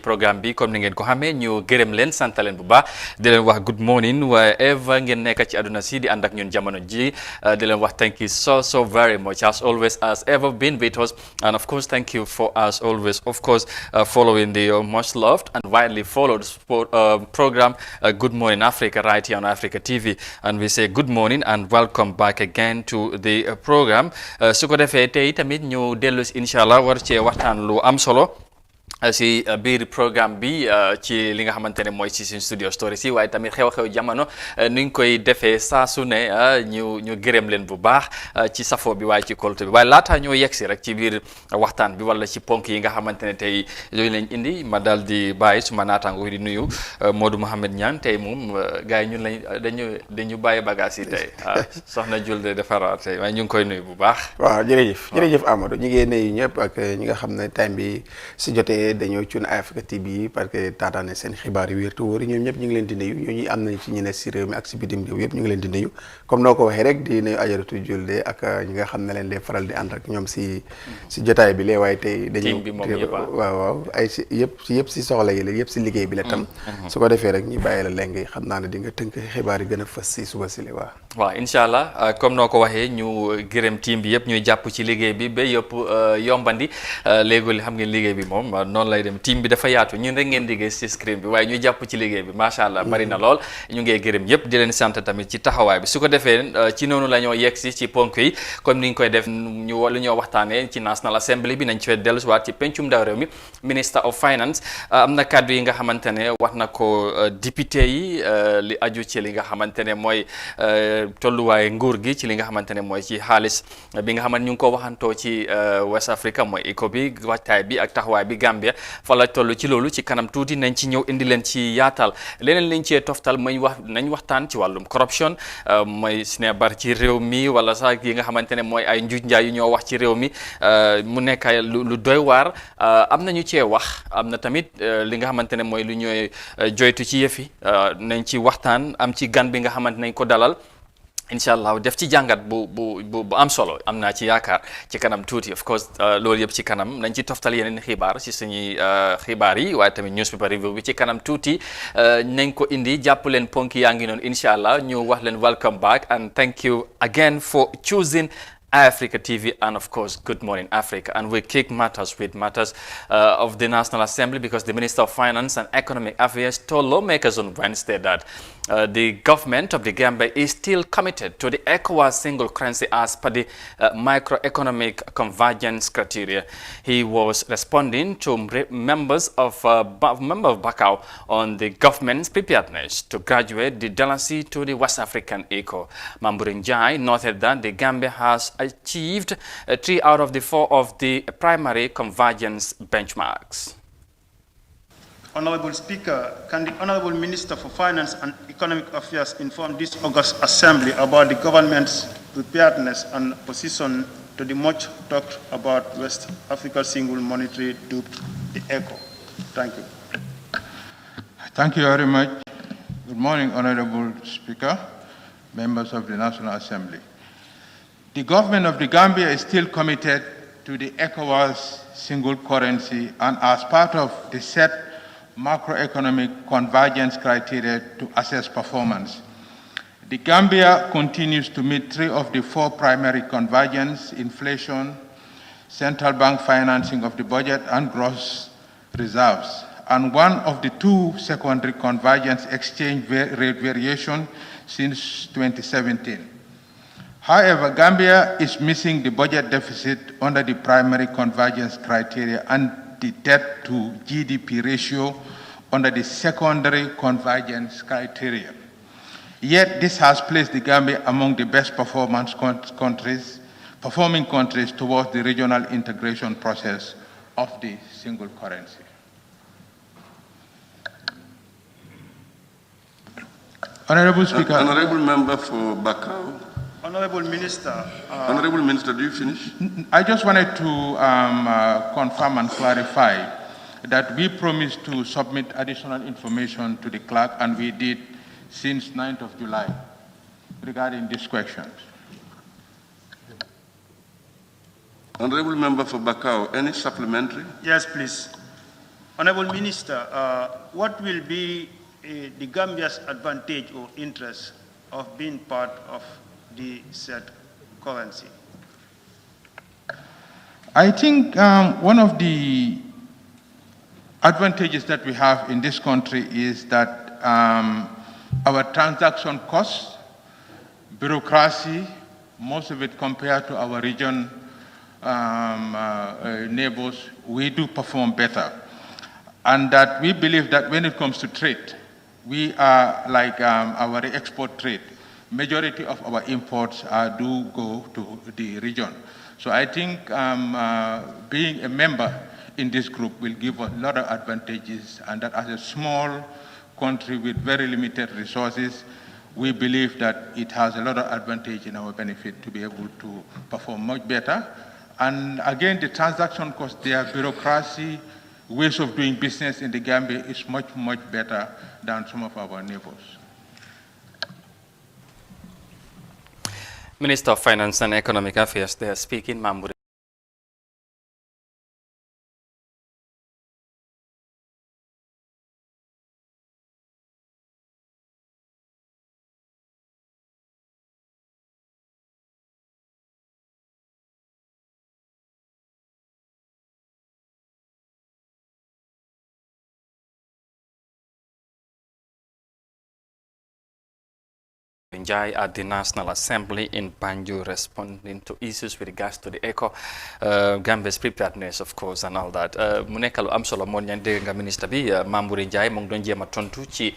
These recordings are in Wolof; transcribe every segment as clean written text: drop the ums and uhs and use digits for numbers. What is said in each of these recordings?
programme bi comme ni ngeen ko xamee ñu gërëm leen sant leen bu baax di leen wax good morning wherever ngeen nekk ci àdduna si di ànd ak ñun jamono ji di leen wax thank you so very much as always as ever been with us and of course thank you for as always of course following the much loved and widely followed program Good Morning Africa right here on Africa TV and we say good morning and welcome back again to the program su ko defee tey tamit ñu dellu si incha allah war cee waxtaan lu am solo si biir programme bi ci li nga xamante ne mooy ci suñu studio story si waaye tamit xew-xew jamono ni ñu koy defee saa su ne ñu gërëm leen bu baax ci safo bi waaye ci kolto bi waaye laataa ñoo yegg si rek ci biir waxtaan bi wala ci ponk yi nga xamante ne tey yooyu lañ indi ma daal di bàyyi suma naataango di nuyu Modou Mohamed Niang tey moom gars yi ñun lañ dañu bàyyi bagage yi tey soxna Julde defaraat tey waaye ñu ngi koy nuyu bu baax. waaw jërëjëf Amadou ñu ngi nuyu ñëpp ak ñi nga xam ne time bi si jotee dañoo cuun Africa TV parce que taataane seen xibaar yu wér te wóor ñoom ñëpp ñu ngi leen di nuyu ñooñu am nañ ci ñu ne si réew mi ak si bitim réew yëpp ñu ngi leen di nuyu comme noo ko waxee rek di nuyu Ajaratu Julde ak ñi nga xam ne leen dee faral di ànd ak ñoom si jotaay bi lee waaye tey dañu waaw ay si yëpp si soxla yi la yëpp si liggéey bi la tam su ko defee rek ñu bàyyi la léegi xam naa ne di nga tënk xibaar yi gën a fës si suba si li waaw incha allah comme noo ko waxee ñu gërëm team bi yëpp ñuy jàpp ci liggéey bi ba yëpp yombandi léegi xam ngeen liggéey bi moom noonu lay dem team bi dafa yaatu ñun rek ngeen liggéey ci screen bi waaye ñuy jàpp ci liggéey bi macha allah bari na lool ñu ngee gërëm yëpp di leen sant tamit ci taxawaay bi su ko defee ci noonu la ñoo yegg si ci ponk yi comme ni ñu koy def lu ñoo waxtaanee ci National Assembly bi nañ ci dellu si waat ci pencum ndaw réew mi Minister of Finance am na kàddu yi nga xamante ne wax na ko député yi li aju ci li nga xamante ne mooy tolluwaay nguur gi ci li nga xamante ne mooy ci xaalis bi nga xamante ñu ngi ko waxantoo ci West Africa mooy ECO bi waxtaay bi ak taxawaay bi Gambia fa la toll ci loolu ci kanam tuuti nañ ci ñëw indi leen ci yaatal leneen liñ cee toftal mooy nañ waxtaan ci wàllum corruption mooy sinébar ci réew mi wala sax yi nga xamante ne mooy ay njuuj njaay yu ñoo wax ci réew mi mu nekk lu doy waar am na ñu cee wax am na tamit li nga xamante ne mooy lu ñooy joytu ci yëfi nañ ci waxtaan am ci gan bi nga xamante nañ ko dalal incha allah def ci jàngat bu am solo am naa ci yaakaar ci kanam tuuti of course loolu yëpp ci kanam nañ ci toftal yeneen xibaar ci suñuy xibaar yi waaye tamit newspaper review bi ci kanam tuuti nañ ko indi jàpp leen ponk yaa ngi noonu incha allah ñu wax leen welcome back and thank you again for choosing Africa TV and of course Good Morning Africa, and we kick matters with matters of the National Assembly because the Minister of Finance and Economic Affairs told lawmakers on Wednesday that the government of the Gambia is still committed to the ECOWAS single currency as per the microeconomic convergence criteria. He was responding to members of Bakau on the government's preparedness to graduate the Dalasi to the West African ECO. Mamburin Jai noted that the Gambia has achieved 3 out of the 4 of the primary convergence benchmarks. Honorable Speaker, can the Honorable Minister for Finance and Economic Affairs inform this August Assembly about the government's preparedness and position to the much talked about West Africa single monetary dupe, the ECO? Thank you. Thank you very much. Good morning, Honorable Speaker, members of the National Assembly. The government of the Gambia is still committed to the ECOWAS single currency and as part of the set macroeconomic convergence criteria to assess performance. The Gambia continues to meet 3 of the 4 primary convergence: inflation, central bank financing of the budget, and gross reserves, and 1 of the 2 secondary convergence exchange rate variation since 2017. However, Gambia is missing the budget deficit under the primary convergence criteria and the debt to GDP ratio under the secondary convergence criteria. Yet this has placed the Gambia among the best performing countries towards the regional integration process of the single currency. Honorable Speaker. Honorable Member for Bakau. Honorable Minister. Honorable Minister, do you finish? I just wanted to confirm and clarify that we promised to submit additional information to the clerk, and we did since 9th of July regarding these questions. Honorable Member for Bakau, any supplementary? Yes, please. Honorable Minister, what will be the Gambia's advantage or interest of being part of the said currency? I think one of the advantages that we have in this country is that our transaction costs, bureaucracy, most of it compared to our region neighbors, we do perform better. And that we believe that when it comes to trade, we are like our export trade. Majority of our imports do go to the region. So I think being a member in this group will give us a lot of advantages, and that as a small country with very limited resources, we believe that it has a lot of advantage in our benefit to be able to perform much better. And again, the transaction cost, their bureaucracy, ways of doing business in the Gambia is much, much better than some of our neighbors. Minister of Finance and Economic Affairs, they are speaking, Mambu. Njai at the National Assembly in Banjul, responding to issues with regards to the ECO, Gambia's preparedness, of course, and all that. Mu nekk lu am solo moo ñaan dégg nga ministre bi Mambouri Njie mu ngi doon jéem a tontu ci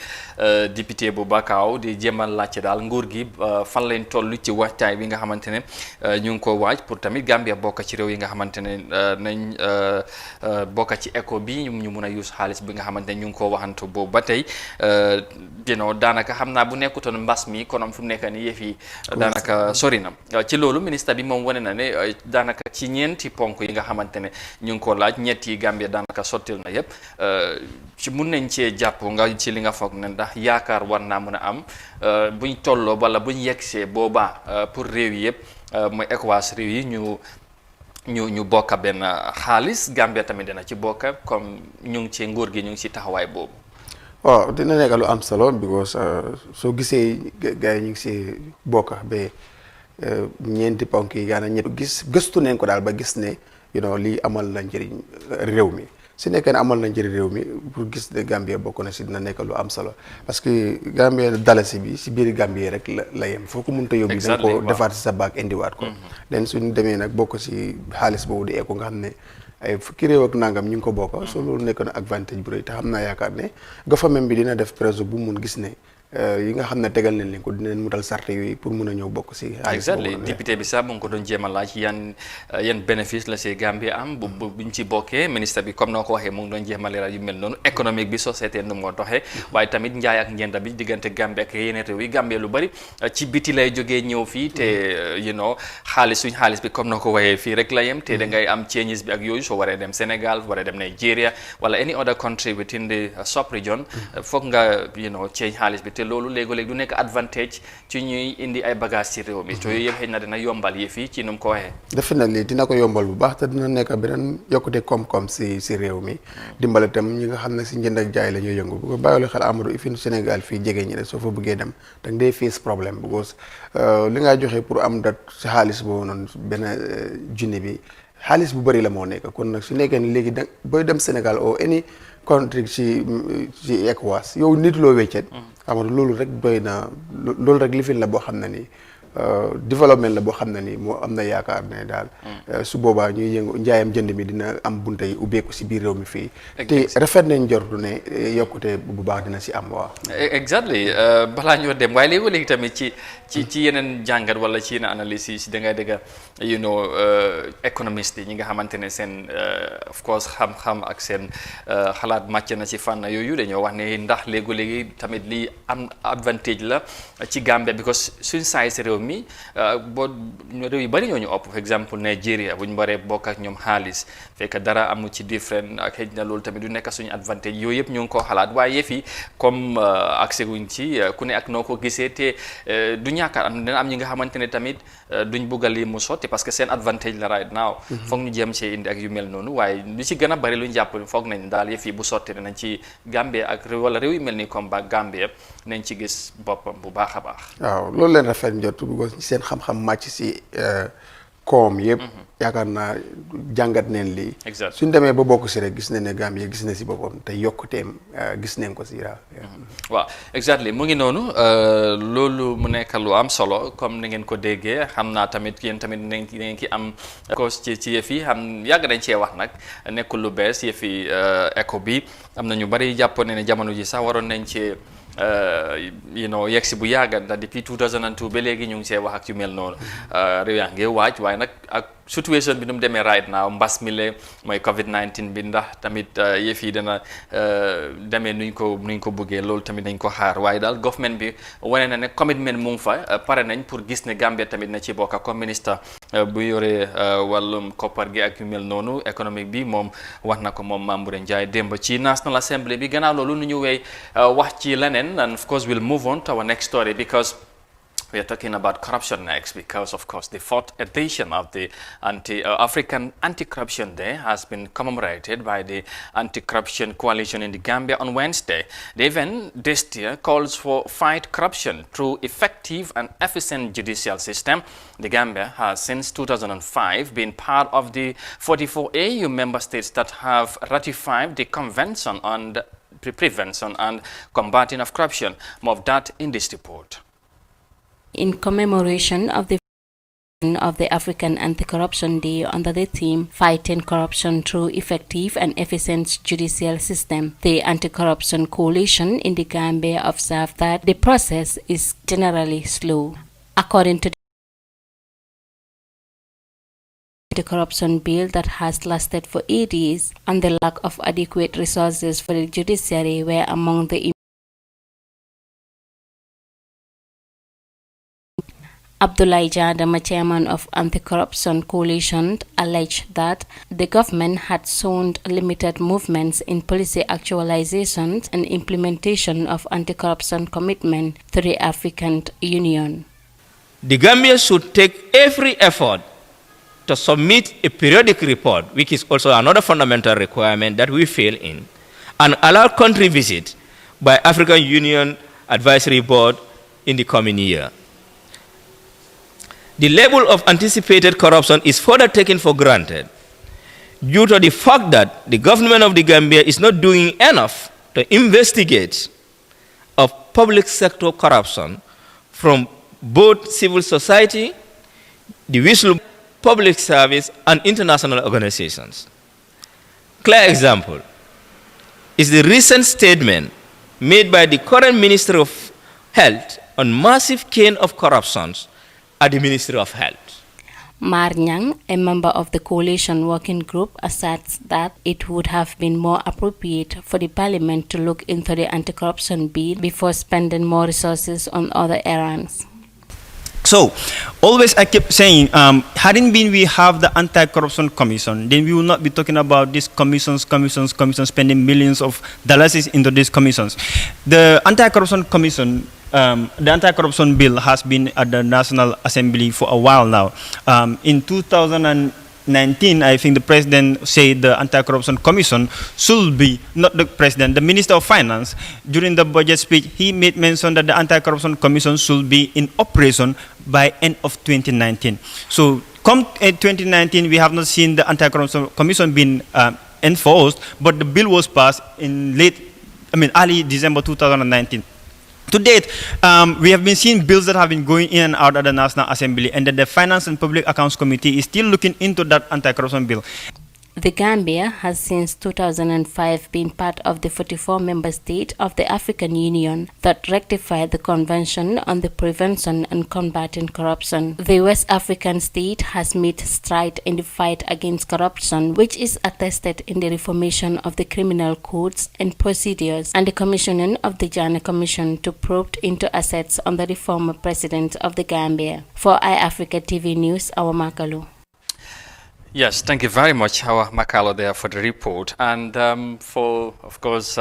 député bu Bakau di jéem a laajte daal nguur gi fan leen toll ci waxtaay bi nga xamante ne ñu ngi ko waaj pour tamit Gambia bokk ci réew yi nga xamante ne nañ bokk ci ECO bi ñu mun a use xaalis bi nga xamante ne ñu ngi ko waxantu boobu ba tey daanaka xam naa bu nekkutoon mbas mi konom fu mu nekk nii yëf yi daanaka sori na ci loolu ministre bi moom wane na ne daanaka ci ñeenti ponk yi nga xamante ne ñu ngi ko laaj ñett yi Gambia daanaka sottil na yëpp ci mun nañ cee jàpp nga ci li nga foog ne ndax yaakaar war naa mun a am buñ tolloo wala buñ yegsee boobaa pour réew yi yëpp mooy ECOWAS réew yi ñu bokka benn xaalis Gambia tamit dina ci bokka comme ñu ngi ci nguur gi ñu ngi ci taxawaay boobu. waaw dina nekk lu am solo because soo gisee gars yi ñu ngi si bokk ba ñeenti ponk yi gaana ñëpp gëstu neen ko daal ba gis ne lii amal na njëriñ réew mi si nekkee ne amal na njëriñ réew mi pour gis ne Gambie bokk na si dina nekk lu am solo parce que Gambie dalasi bi si biir Gambie rek la yem foo ko mënta yóbbu da nga ko defaat si sa baag indiwaat ko den suñu demee nag bokk si xaalis boobu di ECO nga xam ne ay fukki réew ak nangam ñu ngi ko bokk so loolu nekk na advantage bu rëy te xam naa yaakaar ne government bi dina def préso bu mun gis ne yi nga xam ne tegal nañ leen ko dinañ mutal sart yooyu pour mun a ñëw bokk si exactly député bi sax mu ngi ko doon jéem a laaj yan bénéfice la si Gambie am buñ ci bokkee ministre bi comme noo ko waxee mu ngi doon jéem a leeral yu mel noonu économique bi société nu moo doxee waaye tamit njaay ak njënd bi diggante Gambie ak yeneen réew yi Gambie lu bari ci biti lay jógee ñëw fii te suñ xaalis bi comme noo ko waxee fii rek la yem te da ngay am changes bi ak yooyu soo waree dem Sénégal waree dem Nigeria wala any other country within the sub region foog nga change xaalis bi te loolu léegi-léegi du nekk advantage ci ñuy indi ay bagages ci réew mi te yooyu yëpp xëy na dina yombal yëf yi ci nu mu ko waxee definitely dina ko yombal bu baax te dina nekk beneen yokkute koom-koom si réew mi dimbale tam ñi nga xam ne si njënd ak jaay la ñuy yëngu bu ko bàyyiloo xel Amadou ifin Sénégal fii jege ñi rek soo fa bëggee dem da nga dee face problème because li nga joxe pour am dat si xaalis boobu noonu benn junni bi xaalis bu bëri la moo nekk kon nag su nekkee ni léegi da booy dem Sénégal o any country ci ECOWAS yow nit loo weccet Amadou loolu rek doy na loolu rek lifin la boo xam ne nii développement la boo xam ne nii moo am na yaakaar ne daal su boobaa ñuy yëngu njaayam jënd mi dina am bunte yi ubbeeku si biir réew mi fii te rafet nañ jortu ne yokkute bu baax dina si am waaw exactly balaa ñoo dem waaye léegi tamit ci yeneen jàngat wala ci yeneen analyse yi si da ngay dégg économiste yi ñi nga xamante ne seen of course xam-xam ak seen xalaat màcc na ci fànn yooyu dañoo wax ne ndax léegi tamit lii am advantage la ci Gambia because suñ saay si réew réew mi boo réew yu bari ñoo ñu ëpp for exemple Nigeria bu ñu baree bokk ak ñoom xaalis fekk dara amu ci different ak xëj na loolu tamit du nekk suñu advantage yooyu yëpp ñu ngi koo xalaat waaye yëf yi comme accès wuñ ci ku ne ak noo ko gisee te du ñàkkaar am dina am ñi nga xamante ne tamit duñ bugga lii mu sotti parce que seen advantage la right now foog ñu jéem see indi ak yu mel noonu waaye lu ci gën a bari lu ñu jàpp foog nañ daal yëf yi bu sotti nañ ci Gambie ak wala réew yu mel ni comme ba Gambie nañ ci gis boppam bu baax a baax. waaw loolu leen rafet njort bu seen xam-xam màcc si koom yëpp. yaakaar naa jàngat neen lii. suñ demee ba bokk si rek gis nañ ne Gambie gis na si boppam te yokkuteem gis nañ ko si waaw exactly mu ngi noonu loolu mu nekk lu am solo comme ni ngeen ko déggee xam naa tamit yéen tamit ngeen ki am cause ci yëf yi xam yàgg nañ cee wax nag nekkul lu bees yëf yi éco bi am na ñu bari jàppoon ne jamono ji sax waroon nañ ci yegg si bu yàgga ndax depuis 2002 ba léegi ñu ngi see wax ak yu mel noonu réew yaa ngi waaj waaye nag ak situation bi nu mu demee right now mbas mi le mooy Covid-19 bi ndax tamit yëf yi dana demee nuñ ko bëggee loolu tamit nañ ko xaar waaye daal government bi wane na ne commitment mu ngi fa pare nañ pour gis ne Gambia tamit na ci bokk comme ministre bu yore wàllum koppar gi ak yu mel noonu économique bi moom wax na ko moom Mamboure Njie démb ci National Assembly bi gannaaw loolu nu ñu wey wax ci leneen and of course we'll move on to our next story because we are talking about corruption next because, of course, the 4th edition of the African Anti-Corruption Day has been commemorated by the Anti-Corruption Coalition in the Gambia on Wednesday. The event this year calls for fight corruption through effective and efficient judicial system. The Gambia has since 2005 been part of the 44 AU member states that have ratified the Convention on the Prevention and Combating of Corruption. More of that in this report. In commemoration of the African Anti-Corruption Day under the theme Fighting Corruption Through Effective and Efficient Judicial System, the Anti-Corruption Coalition in the Gambia observed that the process is generally slow. According to the corruption bill that has lasted for 8 years and the lack of adequate resources for the judiciary were among the Abdoulaye Jadama, chairman of Anti-Corruption Coalition, alleged that the government had shown limited movements in policy actualization and implementation of anti-corruption commitment to the African Union. The Gambia should take every effort to submit a periodic report, which is also another fundamental requirement that we fail in, and allow country visit by African Union Advisory Board in the coming year. The level of anticipated corruption is further taken for granted due to the fact that the government of the Gambia is not doing enough to investigate of public sector corruption from both civil society, the whistle public service, and international organizations. Clear example is the recent statement made by the current Minister of Health on massive cane of corruptions at the Ministry of Health. Mar Nyang, a member of the coalition working group, asserts that it would have been more appropriate for the parliament to look into the anti-corruption bill before spending more resources on other errands. So, always I keep saying, hadn't been we have the anti-corruption commission, then we will not be talking about these commissions, spending millions of dollars into these commissions. The anti-corruption commission, the anti-corruption bill has been at the National Assembly for a while now. In 2019, I think the president said the anti-corruption commission should be, not the president, the Minister of Finance, during the budget speech, he made mention that the anti-corruption commission should be in operation by end of 2019. So, come 2019, we have not seen the anti-corruption commission being enforced, but the bill was passed in early December 2019. To date, we have been seeing bills that have been going in and out of the National Assembly, and that the Finance and Public Accounts Committee is still looking into that anti-corruption bill. The Gambia has since 2005 been part of the 44 member state of the African Union that rectified the Convention on the Prevention and Combating Corruption. The West African state has made strides in the fight against corruption, which is attested in the reformation of the criminal codes and procedures and the commissioning of the Janneh Commission to probe into assets under the former president of the Gambia. For iAfrica TV News, Awa Makalu. Yes, thank you very much, Hawa Makalo, there for the report, and for, of course,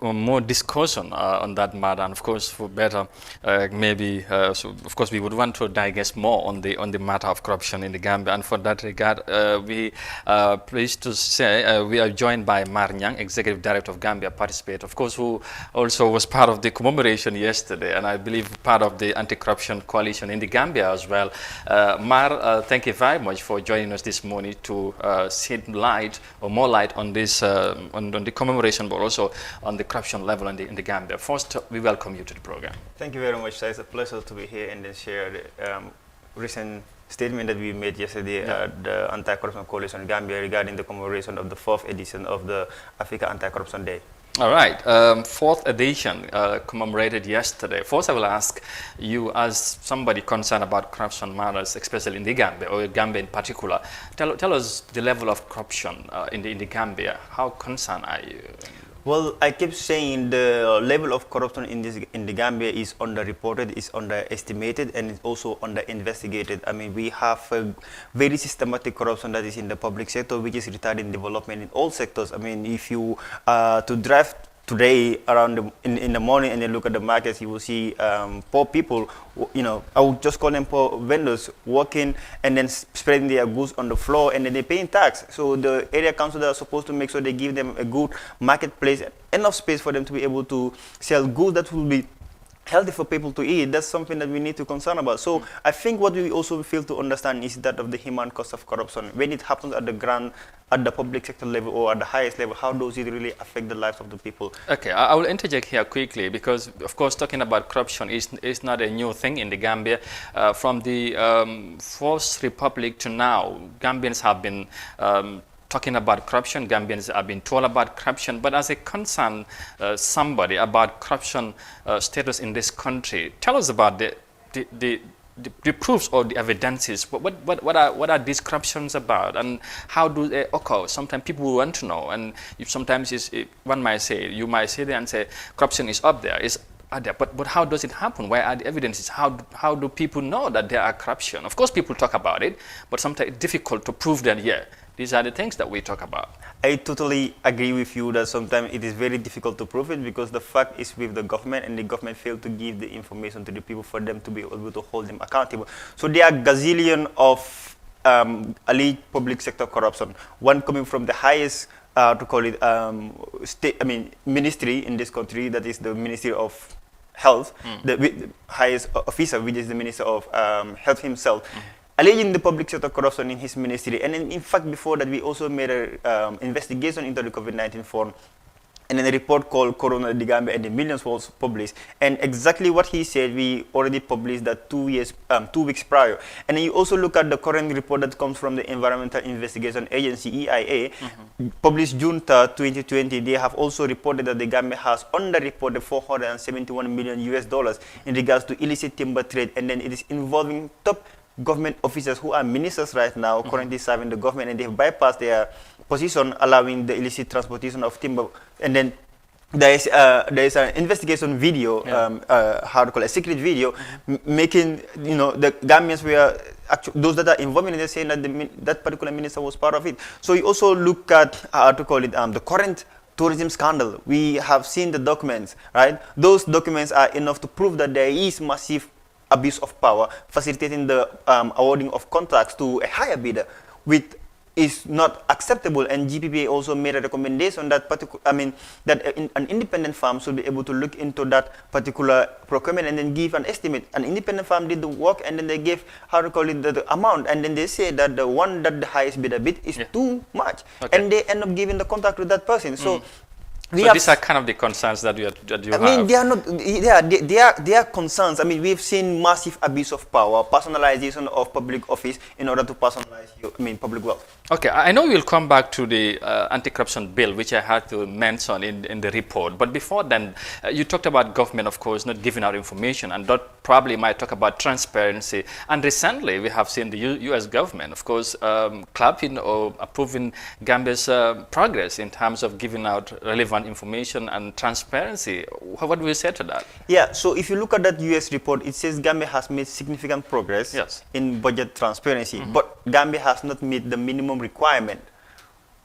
more discussion on that matter, and of course for better, so of course we would want to digest more on the matter of corruption in the Gambia, and for that regard, we are pleased to say we are joined by Mar Nyang, Executive Director of Gambia Participate, of course, who also was part of the commemoration yesterday, and I believe part of the anti-corruption coalition in the Gambia as well. Mar, thank you very much for joining us this morning to shed light or more light on this on the commemoration, but also on the corruption level in the Gambia. First, we welcome you to the program. Thank you very much, sir. It's a pleasure to be here and then share the recent statement that we made yesterday at the Anti-Corruption Coalition Gambia regarding the commemoration of the 4th edition of the Africa Anti-Corruption Day. All right, 4th edition commemorated yesterday. First, I will ask you, as somebody concerned about corruption matters, especially in the Gambia, or Gambia in particular, tell us the level of corruption in the Gambia. How concerned are you? Well, I keep saying the level of corruption in the Gambia is underreported, is underestimated, and it's also underinvestigated. I mean, we have a very systematic corruption that is in the public sector, which is retarding development in all sectors. I mean, if you to drive today around in the morning and then look at the markets, you will see poor people, you know, I would just call them poor vendors, working and then spreading their goods on the floor, and then they're paying tax. So the area council are supposed to make sure they give them a good marketplace, enough space for them to be able to sell goods that will be healthy for people to eat. That's something that we need to concern about. So I think what we also fail to understand is that of the human cost of corruption. When it happens at the ground, at the public sector level or at the highest level, how does it really affect the lives of the people? Okay, I will interject here quickly because, of course, talking about corruption is not a new thing in the Gambia. From the First Republic to now, Gambians have been talking about corruption, Gambians have been told about corruption, but as a concerned somebody about corruption status in this country, tell us about the proofs or the evidences. What are these corruptions about, and how do they occur? Sometimes people will want to know, and sometimes one might say, you might say there and say corruption is up there, but how does it happen? Where are the evidences? How do people know that there are corruption? Of course, people talk about it, but sometimes it's difficult to prove that. These are the things that we talk about. I totally agree with you that sometimes it is very difficult to prove it because the fact is with the government, and the government failed to give the information to the people for them to be able to hold them accountable. So there are gazillion of alleged public sector corruption. One coming from the highest, ministry in this country, that is the Ministry of Health, the highest officer, which is the Minister of Health himself. Alleging the public sector corruption in his ministry. And in fact, before that, we also made an investigation into the COVID-19 fund. And then a report called Corona de Gambia and the Millions was published. And exactly what he said, we already published that 2 weeks prior. And then you also look at the current report that comes from the Environmental Investigation Agency, EIA, published June 3rd, 2020. They have also reported that the Gambia has underreported $471 million in regards to illicit timber trade. And then it is involving top government officers who are ministers right now, currently serving the government, and they have bypassed their position, allowing the illicit transportation of timber. And then there is an investigation video, a secret video, making the Gambians were actually those that are involved in it, saying that that particular minister was part of it. So you also look at the current tourism scandal. We have seen the documents, right? Those documents are enough to prove that there is massive abuse of power, facilitating the awarding of contracts to a higher bidder, which is not acceptable. And GPPA also made a recommendation that an independent firm should be able to look into that particular procurement and then give an estimate. An independent firm did the work, and then they gave the amount, and then they say that the one that the highest bidder bid is too much, and they end up giving the contract to that person. So So these are kind of the concerns that you have. I mean, they are not. They are concerns. I mean, we've seen massive abuse of power, personalization of public office in order to personalize public wealth. Okay, I know we'll come back to the anti-corruption bill, which I had to mention in the report. But before then, you talked about government, of course, not giving out information, and that probably might talk about transparency. And recently, we have seen the U.S. government, of course, clapping or approving Gambia's progress in terms of giving out relevant information and transparency. What do you say to that? Yeah, so if you look at that U.S. report, it says Gambia has made significant progress in budget transparency, but Gambia has not met the minimum requirement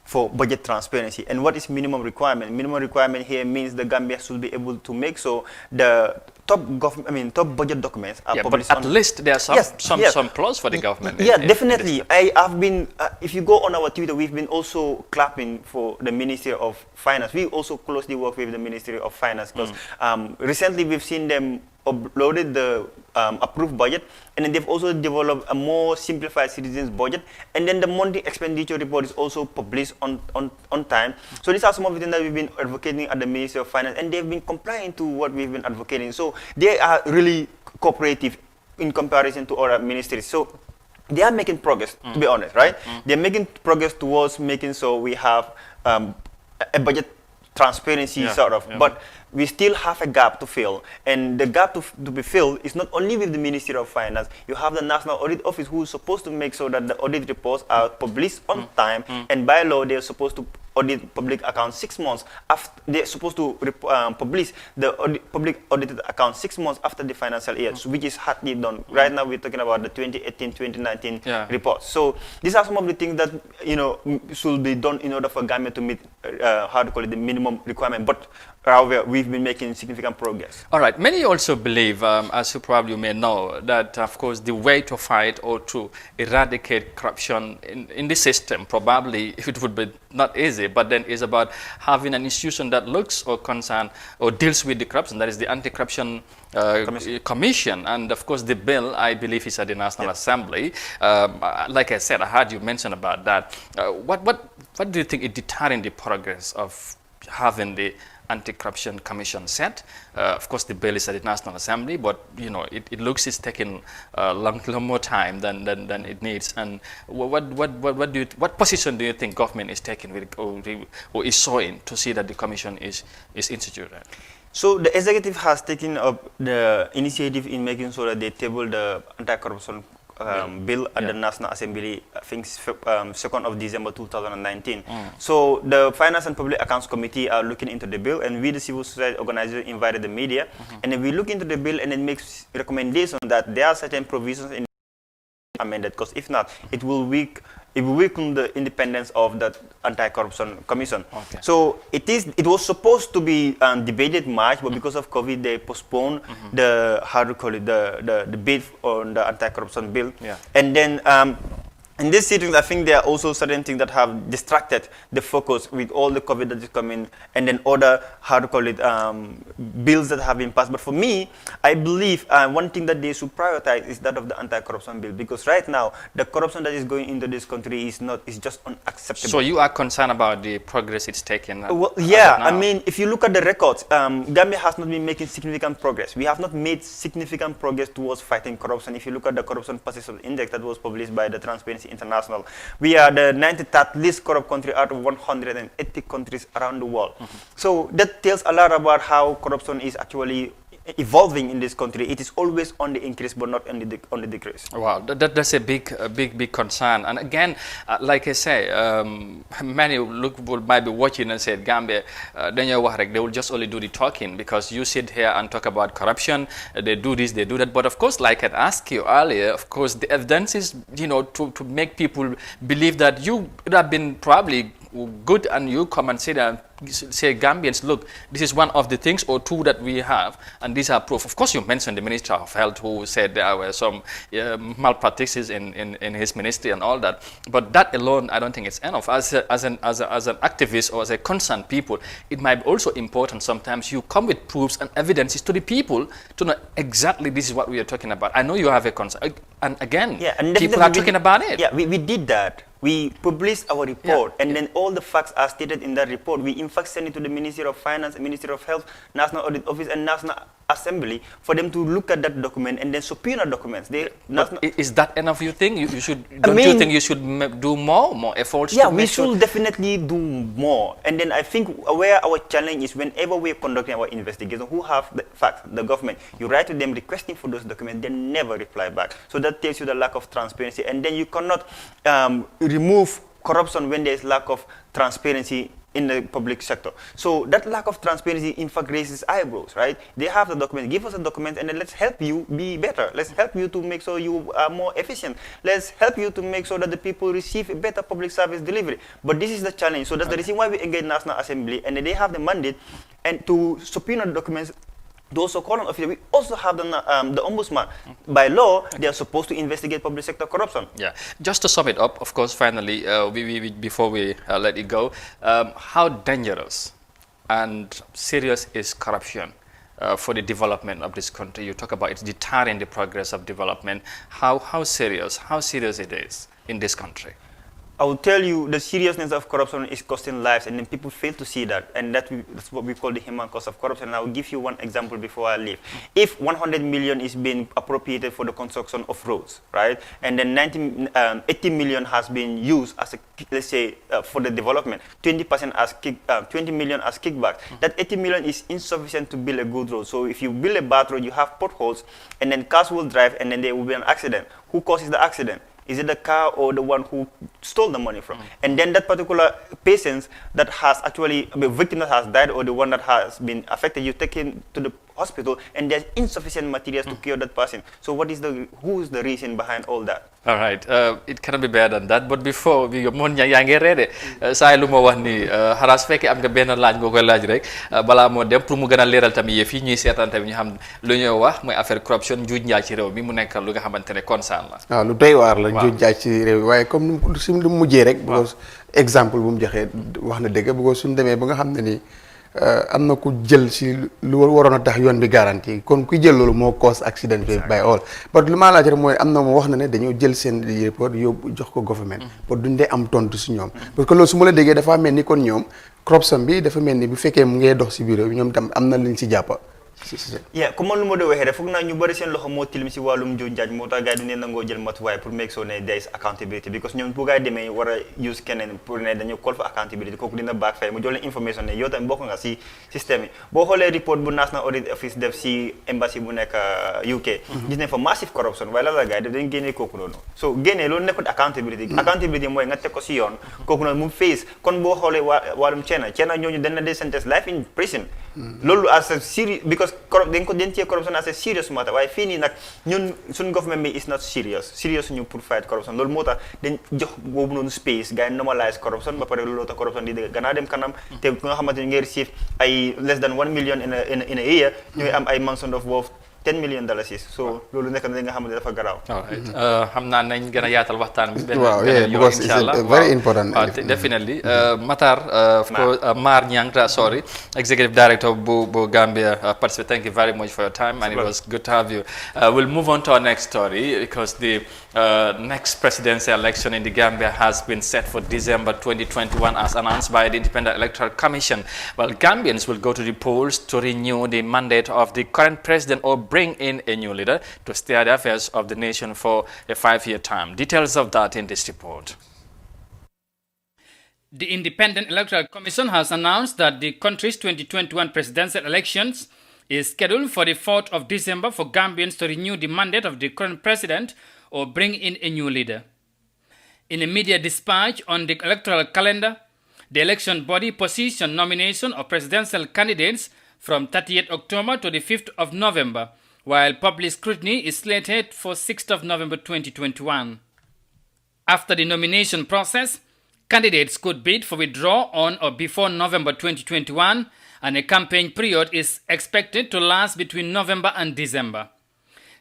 for budget transparency. And what is minimum requirement? Minimum requirement here means the Gambia should be able to make so the top budget documents are published. But at least there are some plus for the government. Yeah, definitely. I have been. If you go on our Twitter, we've been also clapping for the Ministry of Finance. We also closely work with the Ministry of Finance because recently we've seen them uploaded the approved budget, and then they've also developed a more simplified citizens budget, and then the monthly expenditure report is also published on time. So these are some of the things that we've been advocating at the Ministry of Finance, and they've been complying to what we've been advocating. So they are really cooperative in comparison to other ministries. So they are making progress, to be honest, right? They're making progress towards making so we have a budget transparency but we still have a gap to fill, and the gap to be filled is not only with the Ministry of Finance. You have the National Audit Office, who is supposed to make sure that the audit reports are published on time, and by law they're supposed to audit public accounts 6 months after. They're supposed to publish the public audited accounts 6 months after the financial year, which is hardly done. Right now we're talking about the 2018-2019 reports. So these are some of the things that should be done in order for Gambia to meet the minimum requirement. But we've been making significant progress. All right. Many also believe, as you probably may know, that of course the way to fight or to eradicate corruption in the system, probably it would be not easy, but then is about having an institution that looks or deals with the corruption. That is the Anti-Corruption Commission. And of course the bill, I believe, is at the National Assembly. Like I said, I heard you mention about that. What do you think is deterring the progress of having the Anti-Corruption Commission set? Of course, the bill is at the National Assembly, but it looks it's taking a long more time than it needs. And what position do you think government is taking with, or is showing to see that the commission is instituted? So the executive has taken up the initiative in making sure that they table the anti-corruption bill at the National Assembly, I think 2nd of December 2019. So the Finance and Public Accounts Committee are looking into the bill, and we, the civil society organizers, invited the media, and then we look into the bill and it makes recommendation that there are certain provisions in amended, because if not, it will weaken the independence of the Anti-Corruption Commission. So it was supposed to be debated March, but because of COVID, they postponed the the debate on the Anti-Corruption bill. And then in this sitting, I think there are also certain things that have distracted the focus with all the COVID that is coming, and then other bills that have been passed. But for me, I believe one thing that they should prioritize is that of the anti-corruption bill, because right now the corruption that is going into this country is just unacceptable. So you are concerned about the progress it's taken? Well, yeah, I mean, if you look at the records, Gambia has not been making significant progress. We have not made significant progress towards fighting corruption. If you look at the Corruption Perception Index that was published by the Transparency International, we are the 93rd least corrupt country out of 180 countries around the world. So that tells a lot about how corruption is actually evolving in this country. It is always on the increase, but not on the decrease. Wow, that's a big concern. And again, like I say, many might be watching and say, Gambia, they will just only do the talking, because you sit here and talk about corruption. They do this, they do that. But of course, like I asked you earlier, of course, the evidence is, to make people believe that you would have been probably good, and you come and say Gambians, look, this is one of the things or two that we have, and these are proof. Of course, you mentioned the Minister of Health, who said there were some malpractices in his ministry and all that. But that alone, I don't think it's enough. As an activist or as a concerned people, it might be also important sometimes you come with proofs and evidences to the people to know exactly this is what we are talking about. I know you have a concern, and again, people are talking about it. Yeah, we did that. We publish our report, and then all the facts are stated in that report. We in fact send it to the Ministry of Finance, Ministry of Health, National Audit Office, and National Assembly for them to look at that document and then subpoena documents. Is that enough? You think you should? Don't you think you should do more efforts? Yeah, to we make should sure? definitely do more. And then I think where our challenge is, whenever we're conducting our investigation, who have the facts, the government, you write to them requesting for those documents, they never reply back. So that tells you the lack of transparency. And then you cannot remove corruption when there is lack of transparency in the public sector. So that lack of transparency in fact raises eyebrows, right? They have the document, give us the document, and then let's help you be better. Let's help you to make sure you are more efficient. Let's help you to make sure that the people receive a better public service delivery. But this is the challenge. So that's the reason why we engage National Assembly, and they have the mandate and to subpoena the documents. Those so called officers, we also have the ombudsman. By law, they are supposed to investigate public sector corruption. Yeah. Just to sum it up, of course, finally, before we let it go, how dangerous and serious is corruption for the development of this country? You talk about it's deterring the progress of development. How serious it is in this country? I will tell you the seriousness of corruption is costing lives, and then people fail to see that, and that's what we call the human cost of corruption. And I will give you one example before I leave. If 100 million is being appropriated for the construction of roads, right, and then 80 million has been used as a, let's say, for the development, 20% as 20 million as kickbacks, that 80 million is insufficient to build a good road. So if you build a bad road, you have potholes, and then cars will drive, and then there will be an accident. Who causes the accident? Is it the car or the one who stole the money from? And then that particular patient that has actually, the victim that has died or the one that has been affected, you take him to the hospital and there's insufficient materials to cure that person. So who is the reason behind all that? All right, it cannot be better than that. But before we go, mon yaa ngi reede saa lu ma wax ni xalaas fekkee am nga benn laaj nga koy laaj rek balaa moo dem pour mu gën a leeral tamit yëf yi ñuy seetaan tamit ñu xam lu ñuy wax mooy affaire corruption njuuj njaaj ci réew mi mu nekk lu nga xamante ne concerne la. waaw lu doy waar la njuuj njaaj ci réew mi waaye comme si lu mujjee rek. because exemple bu mu joxee wax na dëgg bu ko suñ demee ba nga xam ne ni am na ku jël si lu waroon a tax yoon bi garanti kon ku jël loolu moo cause accident bi by all but lu ma laaj rek mooy am na moo wax na ne dañoo jël seen report yóbbu jox ko government pour duñ dee am tontu si ñoom parce que loolu su ma la déggee dafa mel ni kon ñoom corruption bi dafa mel ni bu fekkee mu ngee dox si bureau bi ñoom tam am na luñ si jàppa yeah comme lu ma doon waxee rek foog naa ñu bëri seen loxo moo tilim si wàllum njuuj njaaj moo tax gars yi du ne nangoo jël matuwaay pour make sure ne there is accountability because ñoom bu gars yi demee war a use keneen pour ne dañu call for accountability kooku dina backfire mu jox leen information ne yow tamit bokk nga si système yi boo xoolee report bu National Audit Office def si embassy bu nekk UK gis nañ fa massive corruption waaye la la gars yi def dañ génnee kooku noonu so génnee loolu nekkul accountability mooy nga teg ko si yoon kooku noonu mu face kon boo xoolee wàllum China ñooñu dañ na dee sentence life in prison loolu as a serious because dañ ko denc corruption as a serious matter waaye fii nii nag ñun suñ government bi is not serious ñu pour fight corruption loolu moo tax dañ jox boobu noonu space gars yi normalise corruption ba pare loolu tax corruption di dëgg gannaaw dem kanam te ku nga xamante ni ngay receive ay less than 1 million in a year ñooy am ay mansion of worth $10 million so loolu nekk na nga xamante dafa garaaw. xam naa nañ gën a yaatal waxtaan bi. waaw because it's very important. Definitely Matar Mar Nyang sorry Executive Director bu Gambia participate. Thank you very much for your time and it was good to have you. We'll move on to our next story because the next presidential election in the Gambia has been set for December 2021 as announced by the Independent Electoral Commission. Well, Gambians will go to the polls to renew the mandate of the current president or bring in a new leader to steer the affairs of the nation for a 5-year term. Details of that in this report. The Independent Electoral Commission has announced that the country's 2021 presidential elections is scheduled for the 4th of December for Gambians to renew the mandate of the current president or bring in a new leader. In a media dispatch on the electoral calendar, the election body positioned nomination of presidential candidates from 30th October to the 5th of November, while public scrutiny is slated for 6th of November 2021. After the nomination process, candidates could bid for withdrawal on or before November 2021, and a campaign period is expected to last between November and December.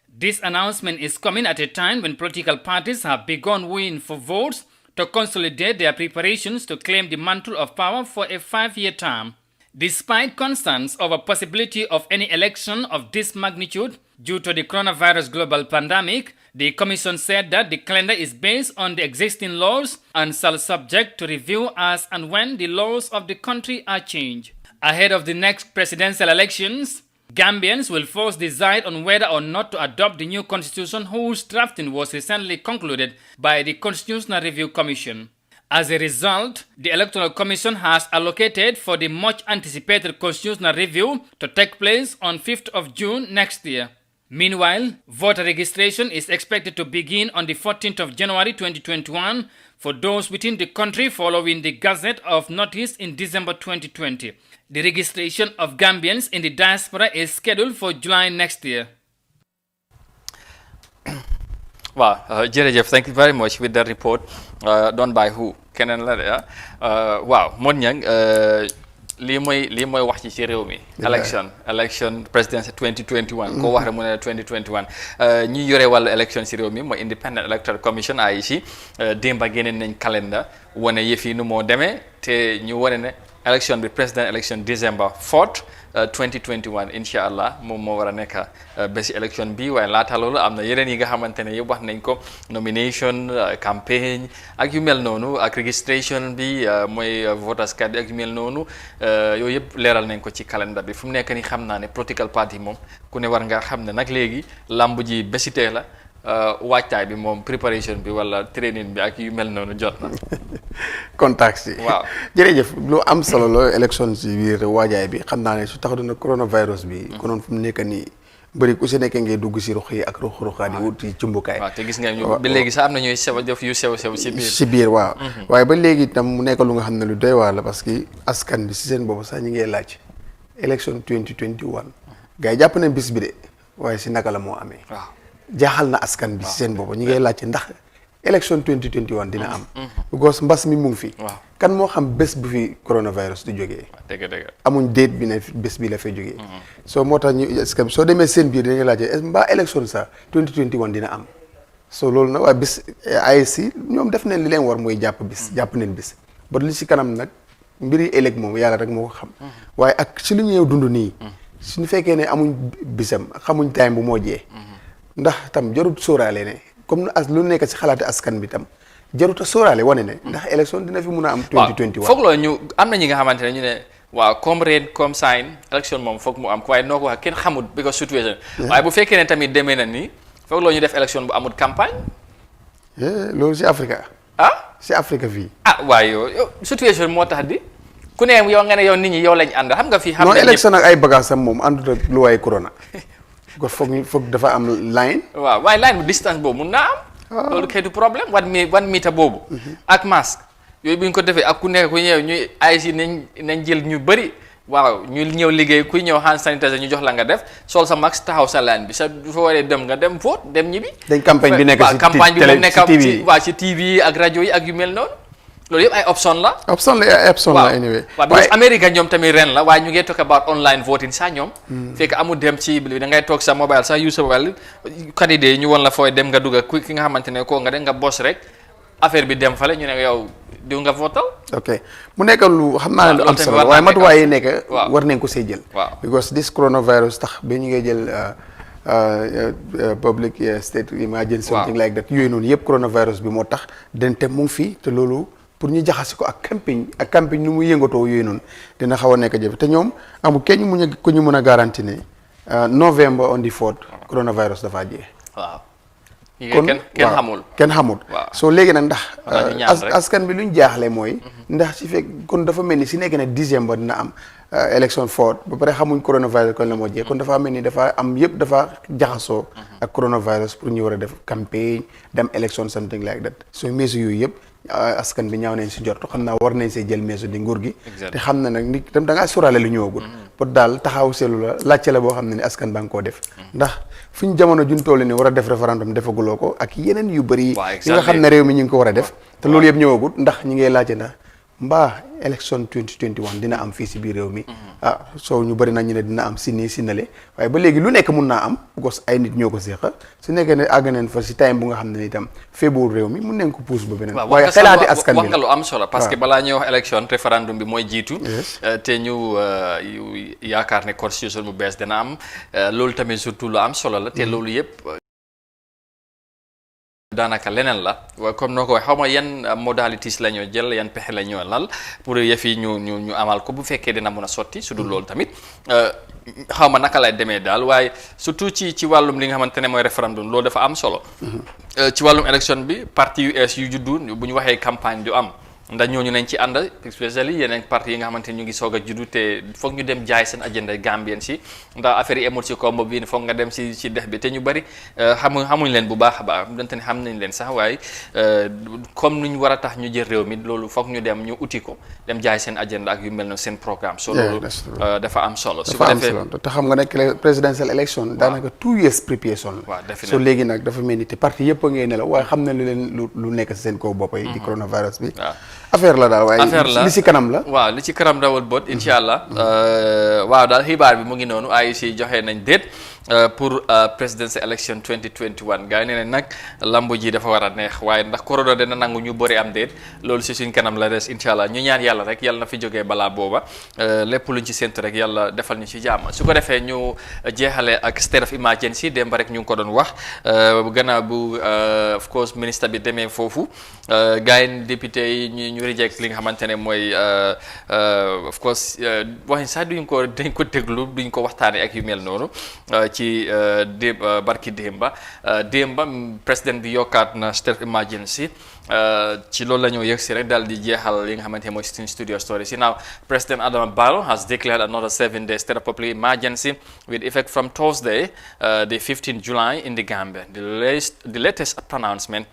This announcement is coming at a time when political parties have begun wooing for votes to consolidate their preparations to claim the mantle of power for a 5-year term. Despite concerns over possibility of any election of this magnitude due to the coronavirus global pandemic, the Commission said that the calendar is based on the existing laws and shall subject to review as and when the laws of the country are changed. Ahead of the next presidential elections, Gambians will first decide on whether or not to adopt the new constitution whose drafting was recently concluded by the Constitutional Review Commission. As a result, the Electoral Commission has allocated for the much-anticipated constitutional review to take place on 5th of June next year. Meanwhile, voter registration is expected to begin on the 14th of January 2021 for those within the country following the Gazette of Notice in December 2020. The registration of Gambians in the diaspora is scheduled for July next year. Wow, Jerejef, thank you very much with the report done by who? Keneen la de waaw Modou Niang lii mooy wax ci réew mi. election presidential 2021. ko wax rek mu ne 2021 ñi yore wàllu election ci réew mi mooy Independent Electoral Commission IEC démba génne nañ calendar wane yëf yi nu moo demee te ñu wane ne election bi president election December 4th 2021 incha allah moom moo war a nekk bési élection bi waaye laata loolu am na yeneen yi nga xamante ne yëpp wax nañ ko nomination campagne ak yu mel noonu ak registration bi mooy voters card bi ak yu mel noonu yooyu yëpp leeral nañ ko ci calendar bi fu mu nekk ni xam naa ne political party moom ku ne war nga xam ne nag léegi lamb ji bési tey la waajtaay bi moom préparation bi wala training bi ak yu mel noonu jot na. contacts yi. waaw jërëjëf lu am solo la élection ci biir waajaay bi xam naa ne su tax dina coronavirus bi. konoon fu mu nekk nii bëri ku si nekk ngay dugg si ruux yi ak ruux-ruuxaat yi wut ci cumbukaay. waaw te gis nga ñu ba léegi sax am na ñuy sew def yu sew si biir. si biir waaw. waaye ba léegi itam mu nekk lu nga xam ne lu doy waar la parce que askan bi si seen bopp sax ñu ngi laaj élection 2021 gars yi jàpp nañ bis bi de waaye si naka la moo amee. waaw jaaxal na askan bi si seen bopp ñu ngay laajte ndax élection 2021 dina am. because mbas mi mu ngi fi. kan moo xam bés bu fi coronavirus du jógee. dëgg amuñ déet bi ne bés bi la fay jógee. soo moo tax ñu askan soo demee seen biir dañuy laajte est mbaa élection sax 2021 dina am. soo loolu nag waaye bis AIC ñoom def nañ li leen war mooy jàpp bis jàpp nañ bis ba li si kanam nag mbiri ëllëg moom yàlla rek moo ko xam. waaye ak si lu ñëw dund nii. suñu fekkee ne amuñ bisam xamuñ time bu moo jee. ndax tam jarut sóoraale ne comme lu nekk si xalaati askan bi tam jarut a sóoraale wane ne ndax élection dina fi mun a am. 2021 foog loolu ñu am na ñi nga xamante ne ñu ne waaw comme rain comme sign élection moom foog mu am waaye noo ko wax kenn xamut because situation. waaye bu fekkee ne tamit demee na nii foog loolu ñu def élection bu amul campagne. loolu si Afrique. si Afrique fii. waaye yow situation moo tax di ku ne yow nga ne yow nit ñi yow lañ ànd xam nga fii. xam non élection ak ay bagages am moom àndut ak lu waay corona. ko foog dafa am line. waaw waaye line bu distance boobu mun naa am. loolu kay du problème one meter boobu. ak masque yooyu bu ñu ko defee ak ku nekk ku ñëw ñuy ay si nañ jël ñu bëri waaw ñu ñëw liggéey kuy ñëw hand sanitizer ñu jox la nga def sol sa masque taxaw sa line bi sa fa waree dem nga dem vote dem ñibbi. dañ campagne bi nekk campagne bi moom nekk ci TV ak rajo yi ak yu mel noonu. loolu yëpp ay option la. option la anyway. waaw because America ñoom tamit ren la waaye ñu ngi talk about online voting sax ñoom. fekk amul dem ci da ngay toog sa mobile sax use sa mobile candidat ñu won la fooy dem nga dugg ki nga xamante ne koo nga dem nga bos rek affaire bi dem fale ñu ne yow diw nga votal. ok mu nekk lu xam naa ne lu am solo waaye matuwaay yi nekk. war nañ ko see jël. because this coronavirus tax ba ñu ngay jël public state emergency something like that yooyu noonu yëpp coronavirus bi moo tax dente mu ngi fii te loolu. pour ñu jaxasi ko ak campagne nu muy yëngatoo yooyu noonu dina xaw a nekk jafe te ñoom amul kenn ku ñu mën a garanti ne November on the 4th coronavirus dafa jeex. waaw kon kenn xamul. soo léegi nag ndax askan bi lu ñu jaaxle mooy. ndax si fekk kon dafa mel ni si nekk ne December dina am élection 4 ba pare xamuñ coronavirus kon la moo jeex kon dafa mel ni dafa am yëpp dafa jaxasoo ak coronavirus pour ñu war a def campagne dem élection something like that soo meesu yooyu yëpp. askan bi ñaaw nañ si jot xam naa war nañ see jël meesu di nguur gi. te xam na nag nit tam da ngaa sóoraale lu ñëwagul. pour daal taxaw seetlu la laajte la boo xam ne ni askan ba nga koo def. ndax fi ñu jamono juñ toll ni war a def référendum defaguloo ko ak yeneen yu bëri yi nga xam ne réew mi ñu ngi ko war a def. te loolu yëpp ñëwagul ndax ñi ngay laajte ndax mbaa élection 2021 dina am fii si biir réew mi so ñu bëri nañu ne dina am si nii si nale waaye ba léegi lu nekk mun naa am because ay nit ñoo ko séqa su nekkee ne àgg nañ fa si time bu nga xam ne itam feebuwul réew mi mun nañ ko pousse ba beneen waaye xelaati askan bi wax nga lu am solo parce que balaa ñuy wax élection référendum bi mooy jiitu te ñu yaakaar ne constitution bu bees dina am loolu tamit surtout lu am solo la te loolu yëpp daanaka leneen la comme noo ko waxee xaw ma yan modalities la ñoo jël yan pexe la ñoo lal pour yëf yi ñu amal ko bu fekkee dina mun a sotti su dul loolu tamit xaw ma naka lay demee daal waaye surtout ci wàllum li nga xamante ne mooy référendum loolu dafa am solo ci wàllum élection bi parti yu ees yu juddu bu ñu waxee campagne du am ndax ñooñu nañ ci ànd especially yeneen parti yi nga xamante ni ñu ngi soog a juddu te foog ñu dem jaay seen agenda Gambien si ndax affaire yi emul si combo bi foog nga dem si dex bi te ñu bëri xamuñ leen bu baax a baax donte ne xam nañ leen sax waaye comme nuñ war a tax ñu jël réew mi loolu foog ñu dem ñu uti ko dem jaay seen agenda ak yu mel noonu seen programme so loolu dafa am solo su ko defee te xam nga ne presidential election daanaka 2 years preparation la so léegi nag dafa mel ni te parti yëpp a ngay ne la waaye xam ne lu leen lu nekk si seen kaw bopp yi di coronavirus bi affaire la daal waaye li ci kanam la waaw li ci kanam rawul bot incha allah waaw daal xibaar bi mu ngi noonu IEC joxe nañ déet pour presidential election 2021 gars yi nee nañ nag lambu ji dafa war a neex waaye ndax corona dina nangu ñu bëri am déet loolu si suñ kanam la des incha allah ñu ñaan yàlla rek yàlla na fi jógee balaa booba lépp luñ ci séntu rek yàlla defal ñu ci jàmm su ko defee ñu jeexale ak state of emergency démb rek ñu ngi ko doon wax gannaaw bu of course ministre bi demee foofu gars yi député yi ñu reject li nga xamante ne mooy of course waxin sax dañ ko déglu duñ ko waxtaanee ak yu mel noonu ci barki démba président bi yokkaat na state of emergency ci loolu la ñoo yëg si rek daal di jeexal li nga xamante ne mooy studio story si now President Adama Barrow has declared another 7-day state of public emergency with effect from Thursday the 15th July in the Gambia. The latest pronouncement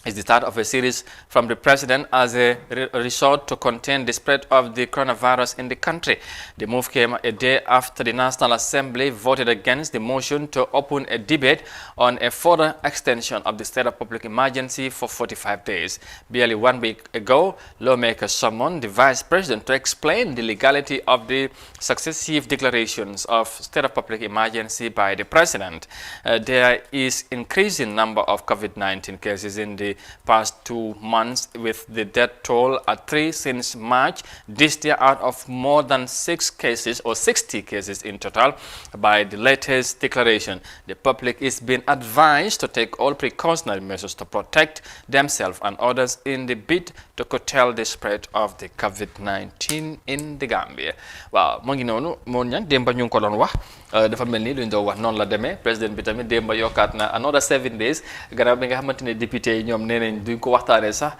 is the start of a series from the president as a resort to contain the spread of the coronavirus in the country. The move came a day after the National Assembly voted against the motion to open a debate on a further extension of the state of public emergency for 45 days. Barely 1 week ago, lawmakers summoned the vice president to explain the legality of the successive declarations of state of public emergency by the president. There is increasing number of COVID-19 cases in the past 2 months, with the death toll at 3 since March this year out of more than 6 cases or 60 cases in total. By the latest declaration, the public is being advised to take all precautionary measures to protect themselves and others in the bid to curtail the spread of the COVID-19 in the Gambia. Waaw mu ngi noonu moo ñan démba ñu ngi ko doon wax dafa mel ni lu ñu doon wax noonu la demee président bi tamit démba yokkaat na another 7 days gannaaw bi nga xamante ne député yi ñoom nee nañ duñ ko waxtaanee sax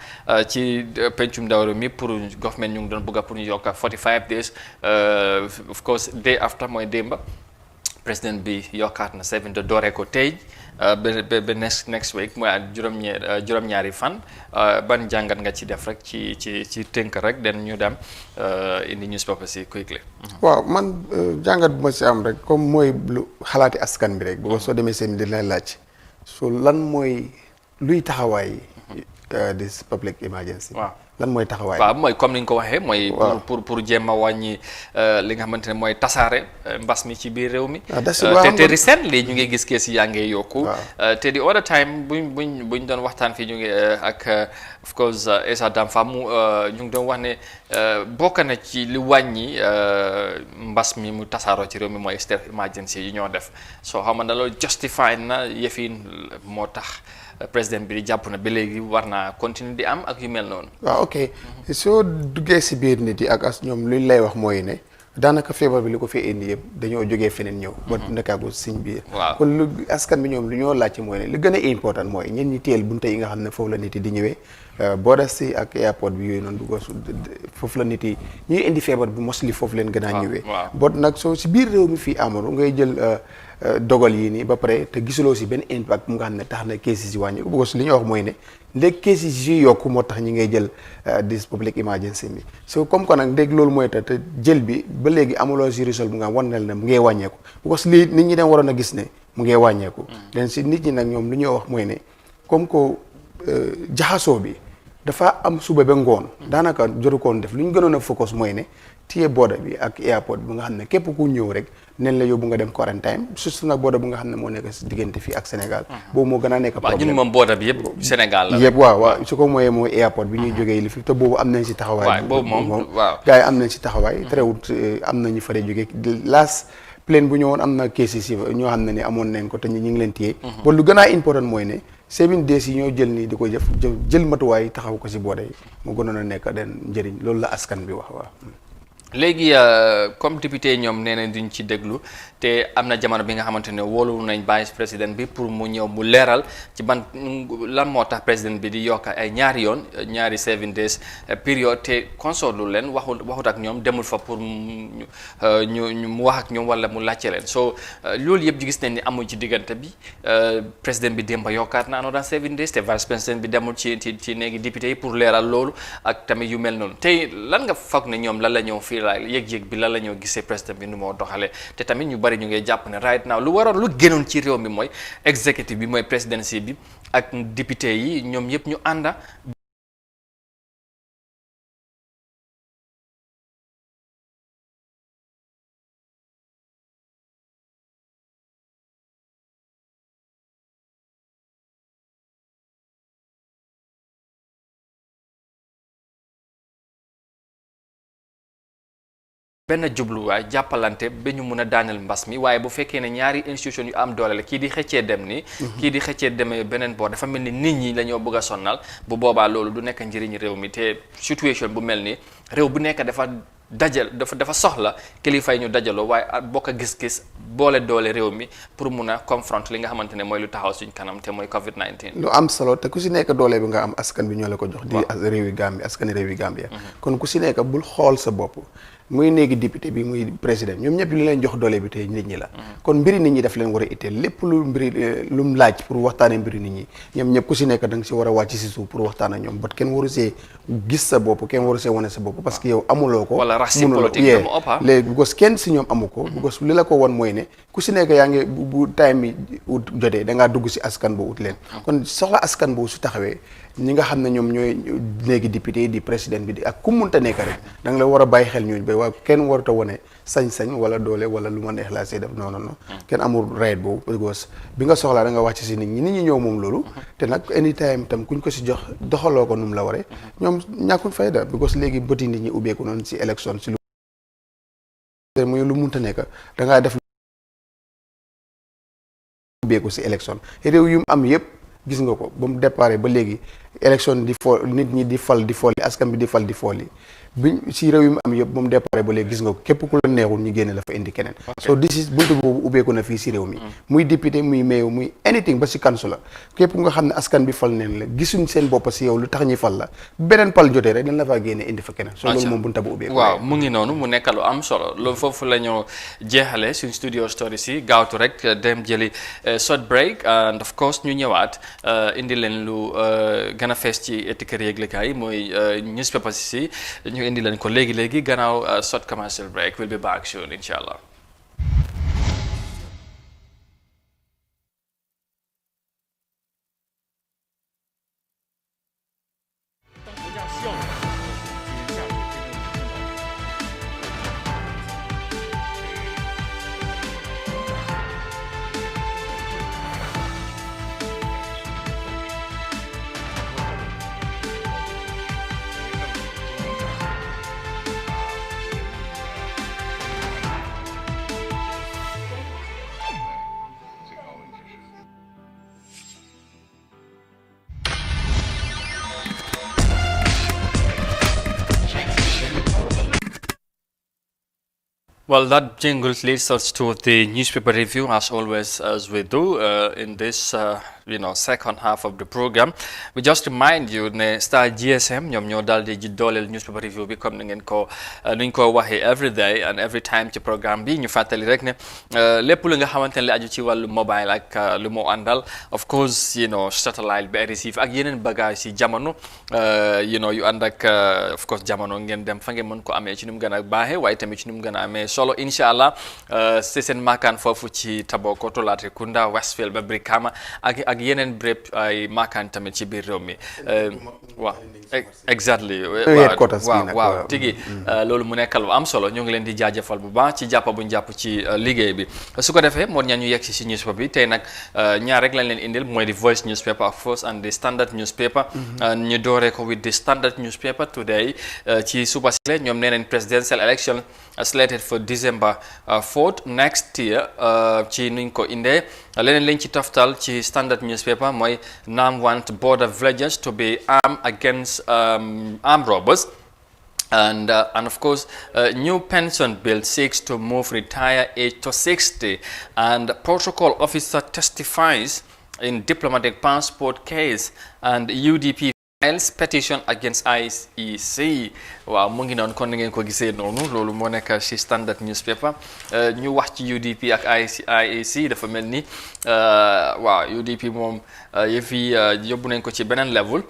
ci pencum ndaw mi pour government ñu ngi doon bëgg pour ñu yokk 45 days of course day after mooy démba président bi yokkaat na 7 de dooree ko tey ba next week mooy juróom-ñaari fan ban jàngat nga ci def rek ci tënk rek den ñu dem indi newspaper si quickly. waaw man jàngat bu ma si am rek comme mooy lu xalaati askan bi rek boo soo demee seen di lay laaj so lan mooy luy taxawaay this public emergency. waaw lan mooy taxawaay. waaw mooy comme ni ñu ko waxee. mooy pour jéem a wàññi li nga xamante ne mooy tasaare mbas mi ci biir réew mi. te recently ñu ngi gis kees yaa ngi yokku. te the other time buñ doon waxtaan fii ñu ngi ak of course Essa Damfa mu ñu ngi doon wax ne bokk na ci li wàññi mbas mi mu tasaaroo ci réew mi mooy state of emergency yi ñoo def soo xam ne loolu justify na yëfin moo tax. président bi di jàpp na ba léegi war naa continuer di am ak yu mel noonu. waaw ok soo duggee si biir nit yi ak as ñoom luñ lay wax mooy ne daanaka feebar bi li ko fi indi yëpp dañoo jógee feneen ñëw. ba nekkaagu siñ biir. waaw kon lu askan bi ñoom lu ñoo laajte mooy ne li gën a important mooy ñen ñi teel bunte yi nga xam ne foofu la nit yi di ñëwee booda si ak airport bi yooyu noonu du ko foofu la nit yi ñuy indi feebar bi mostly foofu leen gën a ñëwee. boot nag soo si biir réew mi fii Amadou ngay jël. dogal yi nii ba pare te gisuloo si benn impact mu nga xam ne tax na cases yi wàññi ko li ñuy wax mooy ne léegi cases yi yokku moo tax ñi ngay jël this public emergency bi so comme que nag dégg loolu mooy te jël bi ba léegi amuloo si résolve bu nga xam wan ne mu ngee wàññeeku parce que lii nit ñi dem waroon a gis ne mu ngee wàññeeku den si nit ñi nag ñoom lu ñuy wax mooy ne comme que jaxasoo bi dafa am suba ba ngoon daanaka jotu koon def lu ñu gënoon a focus mooy ne téye border bi ak airport bi nga xam ne képp ku ñëw rek nen la yóbbu nga dem quarantine surtout nag border bu nga xam ne moo nekk si diggante fii ak Sénégal boobu moo gën a nekk problème ñun moom border bi yëpp Sénégal la yëpp waaw su ko mooyee mooy airport bi ñuy jógee li fi te boobu am nañ si taxawaay boobu moom waaw gars yi am nañ si taxawaay terewut am nañu fare jógee last plane bu ñëwoon am na cases yi ñoo xam ne ni amoon nañ ko te ñu ngi leen téye ba lu gën a important mooy ne 7 days yi ñoo jël nii di ko jël matuwaay taxaw ko si border yi moo gënoon a nekk den njëriñ loolu la askan bi wax waaw léegi comme député ñoom nee nañ duñ ci déglu te am na jamono bi nga xamante ne wóolu nañ vice président bi pour mu ñëw mu leeral ci ban lan moo tax président bi di yokk ay ñaari yoon ñaari 7 days période te consolul leen waxut ak ñoom demul fa pour mu wax ak ñoom wala mu laajte leen so loolu yëpp gis nañ ni amul ci diggante bi président bi démba yokkaat na another 7 days te vice président bi demul ci néegi député yi pour leeral loolu ak tamit yu mel noonu tey lan nga foog ne ñoom lan la ñëw fii yëg-yëg bi lan la ñoo gisee président bi nu moo doxalee te tamit ñu bari ñu ngay jàpp ne right now lu waroon lu gënoon ci réew mi mooy executive bi mooy présidence bi ak député yi ñoom yëpp ñu ànda benn jubluwaay jàppalante ba ñu mun a daaneel mbas mi waaye bu fekkee ne ñaari institution yu am doole la kii di xëccee dem ni kii di xëccee demee beneen boor dafa mel ni nit ñi la ñoo bëgg a sonnal bu boobaa loolu du nekk njëriñ réew mi te situation bu mel ni réew bu nekk dafa soxla kilifa yi ñu dajaloo waaye bokk a gis-gis boole doole réew mi pour mun a confront li nga xamante ne mooy lu taxaw suñ kanam te mooy COVID-19. lu am solo te ku si nekk doole bi nga am askan bi ñoo la ko jox. di réewi Gambie askani réewi Gambia. kon ku si nekk bul xool sa bopp. muy néegi député bi muy président ñoom ñëpp li leen jox doole bi tey nit ñi la kon mbiri nit ñi daf leen war a itteel lépp lu mu laaj pour waxtaanee mbiri nit ñi ñoom ñëpp ku si nekk da nga si war a wàcc si suuf pour waxtaan ak ñoom but kenn waru see gis sa bopp kenn waru see wane sa bopp parce que yow amuloo ko wala race politique mu ëpp léegi because kenn si ñoom amu ko because li la ko won mooy ne ku si nekk yaa ngi bu time bi ut jotee da ngaa dugg si askan boo ut leen kon soxla askan boobu su taxawee ñi nga xam ne ñoom ñooy léegi député di président bi di ak ku munta nekk rek da nga la war a bàyyi xel ñooñu ba waaye kenn warut a wane sañ-sañ wala doole wala lu ma neex laa see def non non non kenn amul right boobu parce que bi nga soxlaa da nga wàcc si nit ñi ñëw moom loolu te nag anytime tam kuñ ko si jox doxaloo ko nu mu la waree ñoom ñàkkuñ fayda because léegi bëti nit ñi ubbeeku noonu si élection si lu muy lu munta nekk da ngaa def ubbeeku si élection réew yu mu am yëpp gis nga ko ba mu déparé ba léegi élection di fo nit ñi di fal di folli askan bi di fal di folli bi si réew yi mu am yëpp ba mu déparé ba léegi gis nga ko képp ku la neexul ñu génne la fa indi keneen so this is buntu boobu ubbeeku na fii si réew mi muy député muy maire muy anything ba si kansu la képp nga xam ne askan bi fal neen la gisuñ seen bopp si yow lu tax ñi fal la beneen pal jotee rek dañ la faa génne indi fa keneen so loolu moom bunta bu ubbeeku waaw mu ngi noonu mu nekk lu am solo loolu foofu la ñoo jeexale suñ studio stories yi gaawtu rek dem jëli short break and of course ñu ñëwaat indi leen lu gën a fees ci étiquette yëglekaay yi mooy newspapers si ñu indi leen ko léegi gannaaw short commercial break. We'll be back soon inshallah. Well, that jingle leads us to the newspaper review, as always, as we do in this, second half of the program. We just remind you, ne Star GSM, ñoom ñoo daal di dooleel newspaper review bi comme nuñ ko waxee every day and every time ci programme bi ñu fàttali rek ne lépp lu nga xamante ne li aju ci wàllu mobile ak lu mu àndal, of course, satellite bi receive ak yeneen bagage ci jamono, yu ànd ak of course jamono ngeen dem fa ngeen mën ko amee ci nu mu gën a baaxee waaye tamit ci nu mu gën a amee solo inshallah si seen maakaan foofu ci Tabokoto Latrikunda Westfield ba Brikama ak ak yeneen béréb ay maakaan tamit ci biir réew mi waaw exactly waaw tigi loolu mu nekkal lu am solo ñu ngi leen di jaajëfal bu baax ci jàppa buñ jàpp ci liggéey bi su ko defee moo ñaan ñu yegg si newspaper bi tey nag ñaar rek lañ leen indil mooy di Voice newspaper of course and the Standard newspaper ñu dooree ko with the Standard newspaper today ci suba si ñoom nee nañ presidential election slated for December 4th next year ci nuñ ko indee leneen lañ ci toftal ci Standard newspaper mooy NAM want border villagers to be armed against armed robbers. And of course, new pension bill seeks to move retire age to 60. And protocol officer testifies in diplomatic passport case. And UDP files petition against IEC. waaw mu ngi noonu kon ni ngeen ko gisee noonu loolu moo nekk ci Standard newspaper ñu wax ci UDP ak IEC dafa mel ni waaw UDP moom yëf yi yóbbu nañ ko ci beneen level.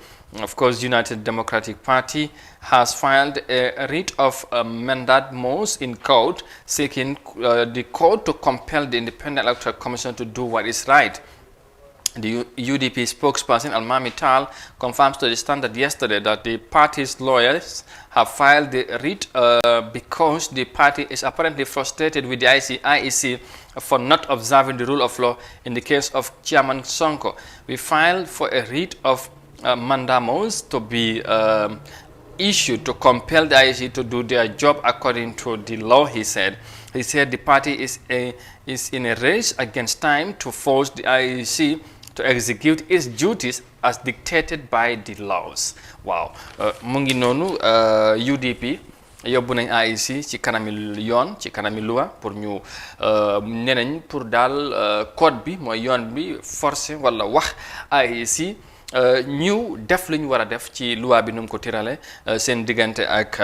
Of course, United Democratic Party has filed a writ of mandamus in court, seeking the court to compel the Independent Electoral Commission to do what is right. The UDP spokesperson Almami Tal confirms to the Standard yesterday that the party's lawyers have filed the writ because the party is apparently frustrated with the IEC for not observing the rule of law in the case of Chairman Sonko. We filed for a writ of mandamus to be issued to compel the IEC to do their job according to the law, he said. He said the party is in a race against time to force the IEC to execute its duties as dictated by the laws. Wow. mu ngi noonu UDP yóbbu nañ IEC ci kanami yoon ci kanami loi pour ñu nenañ pour daal code bi mooy yoon bi forcé wala wax IEC ñu def lu ñu war a def ci loi bi nu mu ko tirale seen diggante ak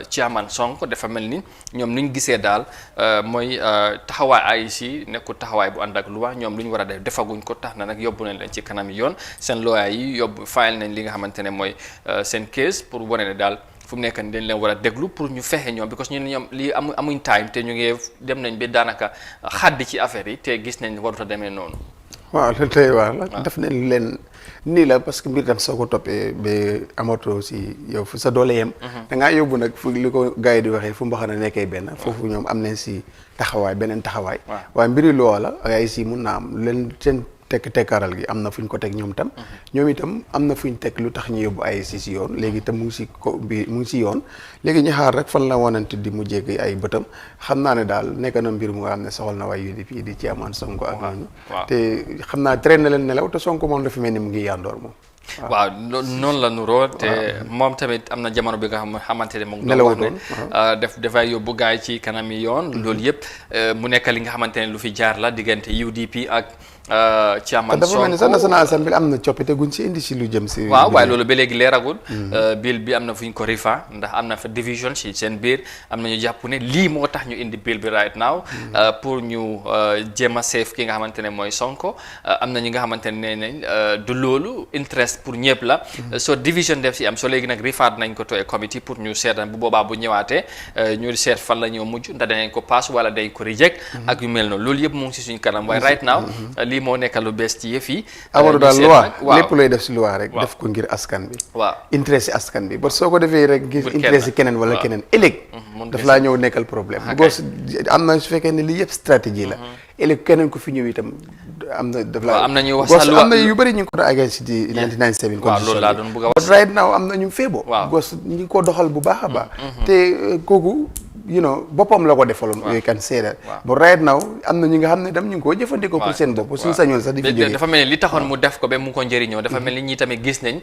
Chairman Sonko dafa mel ni ñoom ni ñu gisee daal mooy taxawaay IEC nekkul taxawaay bu ànd ak loi ñoom lu ñu war a def defaguñ ko tax na nag yóbbu nañ leen ci kanam yoon seen loi yi yóbbu fayal nañ li nga xamante ne mooy seen case pour wane ne daal fu mu nekk nii dañ leen war a déglu pour ñu fexe ñoom because ñu ne ñoom lii amuñ time te ñu ngi dem nañ ba daanaka xaddi ci affaire yi te gis nañ warut a demee noonu. waaw loolu tey waaw def nañ leen nii la parce que mbir tam soo ko toppee ba amatoo si yow fu sa doole yem da ngaa yóbbu nag fu li ko gars yi di waxee fu mbaxana nekkee benn foofu ñoom am nañ si taxawaay beneen taxawaay waaye mbiri loo la ay si mun naa am leen seen tekkaaral gi am na fu ñu ko teg ñoom tam ñoom itam am na fu ñu teg lu tax ñu yóbbu ay si yoon léegi itam mu ngi si ko bi mu ngi si yoon léegi ñu xaar rek fan la wanante di mu jéggi ay bëtam xam naa ne daal nekk na mbir mu nga xam ne soxal na waay UDP di ci amaan Sonko ak ñooñu te xam naa train na leen nelaw te Sonko moom dafa mel ni mu ngi yandoor moom waaw noonu la nuroo te moom tamit am na jamono bi nga xamante ne moom nelaw ne dafay yóbbu gaay ci kanami yoon loolu yëpp mu nekk li nga xamante ne lu fi jaar la diggante UDP ak Chairman Sonko dafa mel ni sax National Assembly am na coppite guñ si indi si lu jëm si waaw waaye loolu ba léegi leeragul bill bi am na fu ñu ko rifa ndax am na fa division si seen biir am na ñu jàpp ne lii moo tax ñu indi bill bi right now pour ñu jéem a safe ki nga xamante ne mooy Sonko am na ñi nga xamante ne nañ du loolu interest pour ñëpp la so division def si am so léegi nag rifaat nañ ko to a committee pour ñu seetaan bu boobaa bu ñëwaatee ñu seet fan la ñoo mujj ndax danañ ko pass wala dañ ko reject ak yu mel noonu loolu yëpp mu ngi si suñu kanam waaye right now lii moo nekk lu bees ci yëf yi Amadou daal loi lépp looy def si loi rek def ko ngir askan bi waaw intérêt si askan bi ba soo ko defee rek ngir intérêt si keneen wala keneen ëllëg daf laa ñëw nekkal problème because am na su fekkee ne lii yëpp stratégie la ëllëg keneen ku fi ñëw itam am na daf laa am na ñuy wax sax am na yu bëri ñu ngi ko doon against di 1997 loolu laa doon bëgg a wax but right now am na ñu feebo gos ñu ngi ko doxal bu baax a baax te kooku boppam la ko defaloon yooyu kan seedal but right now am na ñi nga xam ne dem ñu ngi koo jëfandikoo pour seen bopp suñu sañoon sax di fi jógee dafa mel ni li taxoon mu def ko ba mu ko njëriñoo dafa mel ni ñi tamit gis nañ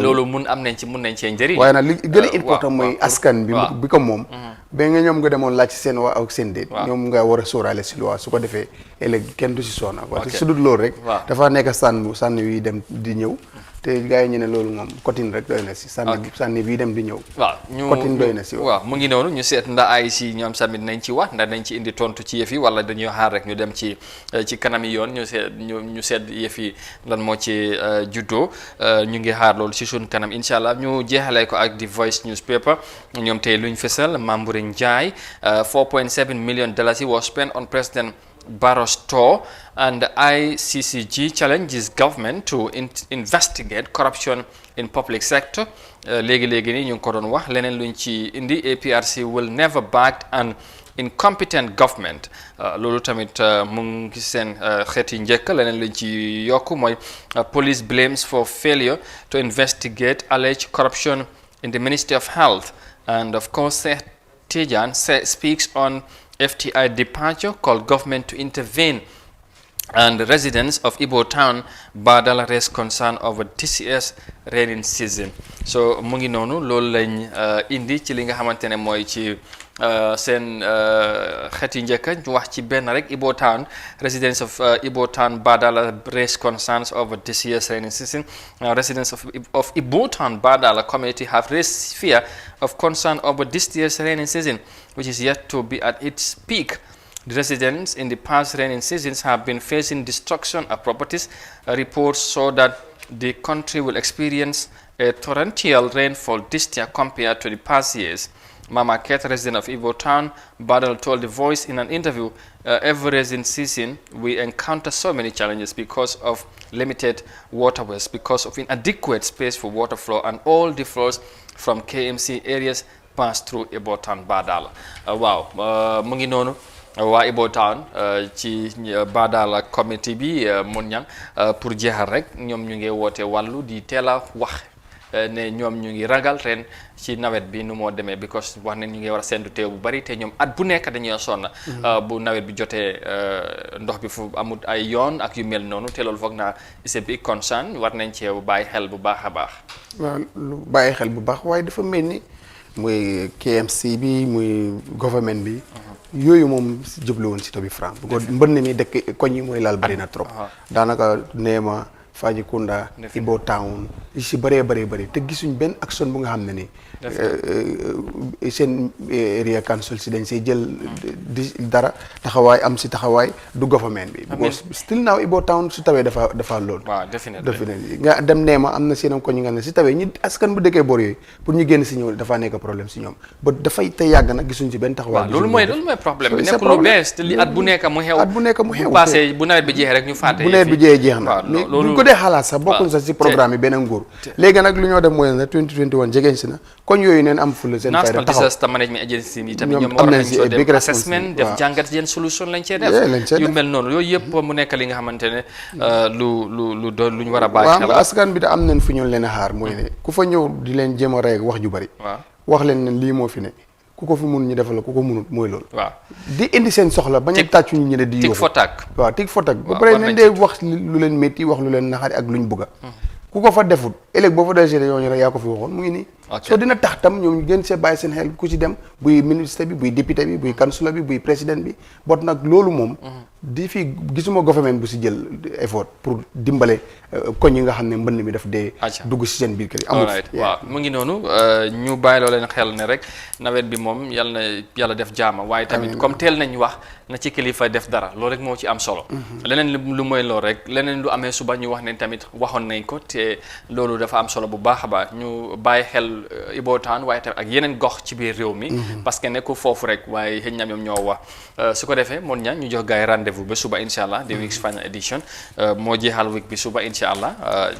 loolu mun nañ cee njëriñ waaye nag li gën a important mooy askan bi ko moom ba nga ñoom nga demoon laaj seen waa ak seen déet ñoom nga war a sóoraale si loi su ko defee ëllëg kenn du si soona parce que su dul loolu rek dafa nekk sànni wi dem di ñëw te gars yi ñu ne loolu moom cotine rek doy na si sànni bii dem di ñëw cotine doy na si waaw mu ngi noonu ñu seet ndax ay si ñoom tamit nañ ci wax ndax nañ ci indi tontu ci yëf yi wala dañuy xaar rek ñu dem ci kanami yoon ñu seet yëf yi lan moo ci juddoo ñu ngi xaar loolu si suñ kanam incha allah ñu jeexalee ko ak The Voice newspaper ñoom tey luñ fësal Mambury Njie $4.7 million was spent on President Barrow store, and the ICCG challenges government to investigate corruption in public sector. Léegi ni ñu ngi ko doon wax leneen luñ ci indi APRC will never back an incompetent government. Loolu tamit mu ngi seen xeeti njëkk leneen luñ ci yokku mooy police blames for failure to investigate alleged corruption in the Ministry of Health. And of course, Tijan speaks on FTI departure, called government to intervene. And the residents of Ibo Town Badala raised concern over TCS raining season. So mu ngi noonu loolu lañ indi ci li nga xamante ne mooy ci seen xeeti njëkk ñu wax ci benn rek Ibo Town residents of Ibo Town Badala raised concerns over TCS raining season. Residents of Ibo Town Badala community have raised fear of concern over this year's raining season, which is yet to be at its peak. The residents in the past raining seasons have been facing destruction of properties. Reports show that the country will experience a torrential rainfall this year compared to the past years. Mama Ket, resident of Ibo Town, Badal told The Voice in an interview, every rainy season we encounter so many challenges because of limited waterways, because of inadequate space for water flow, and all the flows from KMC areas pass through Ibo Town Badal. Wow, mu ngi noonu waa Ibo Town ci Badala community bi mun ñang pour jeexal rek ñoom ñu ngi woote wàllu di teel a wax ne ñoom ñu ngi ragal ren ci nawet bi nu moo demee because wax ne ñu ngi war a sendu teew bu bari te ñoom at bu nekk dañuy sonna bu nawet bi jotee ndox bi fu amut ay yoon ak yu mel noonu te loolu foog naa it's a big concern war nañ cee bàyyi xel bu baax a baax. waaw lu bàyyi xel bu baax waaye dafa mel ni muy KMC bi muy government bi. yooyu moom si jublu woon si Tobi Franc bu ko mbënn mi dëkk koñ yi mooy laal bari na trop daanaka Neema Fajikunda Ibo Town yi si bëree bëri te gisuñ benn action bu nga xam ne ni seen area council si dañ see jël di dara taxawaay am si taxawaay du government bi because still now Ibo Town su tawee dafa lool definitely nga dem Neema am na seenam koñ yi nga ne si tawee ñi askan bu dëkkee bor yooyu pour ñu génn si ñëw dafaa nekk problème si ñoom ba dafay te yàgg nag gisuñ si benn taxawaay loolu mooy problème bi nekkul lu bees te li at bu nekk mu xew passé bu nawet bi jeexee rek ñu fàtte bu nawet bi jeex na mais buñ ko dee xalaat sax bokkuñ sax si programme yi beneen nguur léegi nag lu ñoo def mooy ne 2021 jegeñ si na koñ yooyu neen am fulla seen fayda taxaw National Disaster Management Agency yi tamit ñoom war nañ soo def assessment def jàngat yenn solution lañ cee def yu mel noonu yooyu yëpp mu nekk li nga xamante ne lu doon lu ñu war a bàyyi xel askan bi da am nañ fu ñu leen a xaar mooy ne ku fa ñëw di leen jéem a rey wax ju bari wax leen ne lii moo fi ne ku ko fi mun ñu defal la ku ko munut mooy loolu di indi seen soxla bañ a tàccu ñu ne di yóbbu tig fotak ba pare nañ dee wax lu leen métti wax lu leen naxari ak luñ bëgga ku ko fa defut ëllëg boo fa desee yoo ñu rek yaa ko fi waxoon mu ngi nii soo dina tax tam ñoom gën see bàyyi seen xel ku ci dem buy ministre bi buy député bi buy kansula bi buy président bi bot nag loolu moom di fi gisuma gouvernement bu si jël effort pour dimbale koñ yi nga xam ne mbënn mi daf dee dugg si seen biir kër yi amul waaw mu ngi noonu ñu bàyyi loo leen xel ne rek nawet bi moom yàlla def jaama waaye tamit comme teel nañ wax na ci kilifa def dara loolu rek moo ci am solo leneen lu mooy loolu rek leneen lu amee suba ñu wax ne tamit waxoon nañ ko te loolu dafa am solo bu baax a baax ñu bàyyi xel Ibo Town waaye tamit ak yeneen gox ci biir réew mi parce que nekkul foofu rek waaye xëy na ñoom ñoo wax su ko defee moon ña ñu jox gars yi rendez-vous ba suba incha allah the week's final edition moo jeexal week bi suba incha allah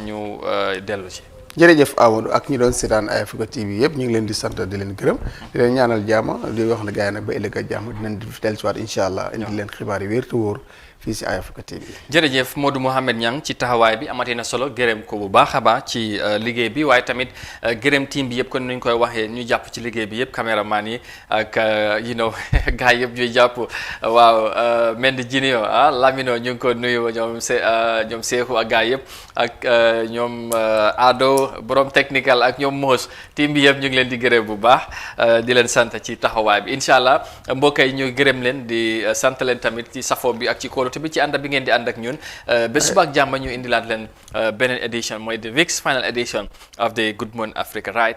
ñu dellu ci jërëjëf Amadou ak ñi doon seetaan Africa TV yëpp ñu ngi leen di sant di leen gërëm di leen ñaanal jàmm di wax na gars yi nag ba ëllëg ak jàmm dinañ dellusiwaat incha allah indi leen xibaar yi wér te wóor fii si Africa TV. jërëjëf Modou Mohamed Niang ci taxawaay bi amati na solo gërëm ko bu baax a baax ci liggéey bi waaye tamit gërëm team bi yëpp kon nuñ koy waxee ñu jàpp ci liggéey bi yëpp caméraman yi ak gars yëpp ñuy jàpp waaw Mendy Junior Lamino ñu ngi ko nuyu ñoom Seexu ak gars yëpp ak ñoom Ado borom technical ak ñoom Moos team bi yëpp ñu ngi leen di gërëm bu baax di leen sant ci taxawaay bi incha allah mbokk yi ñu gërëm leen di sant leen tamit ci safo bi ak ci kóolute bi ci ànd bi ngeen di ànd ak ñun ba suba ak jàmm ñu indilaat leen beneen edition mooy the week's final edition of the Good Morning Africa right